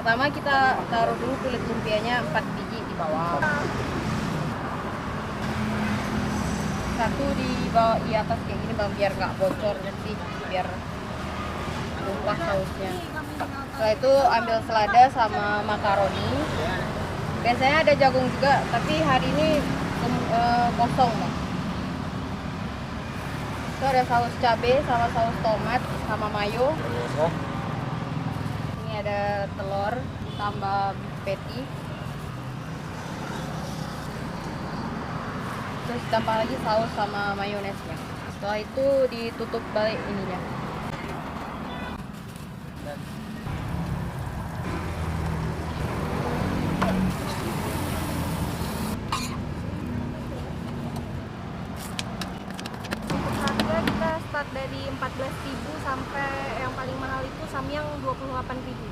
Pertama kita taruh dulu kulit lumpianya 4 biji di bawah. Satu di bawah, di atas kayak gini bang, biar nggak bocor nanti, biar tumpah sausnya. Setelah itu ambil selada sama makaroni. Biasanya ada jagung juga, tapi hari ini kosong bang. Itu ada saus cabai sama saus tomat sama mayo. Ini ada telur tambah beef patty. Terus tambah lagi saus sama mayonesnya. Setelah itu ditutup balik ininya. Harga kita start dari 14.000 sampai yang paling mahal itu samyang 28.000.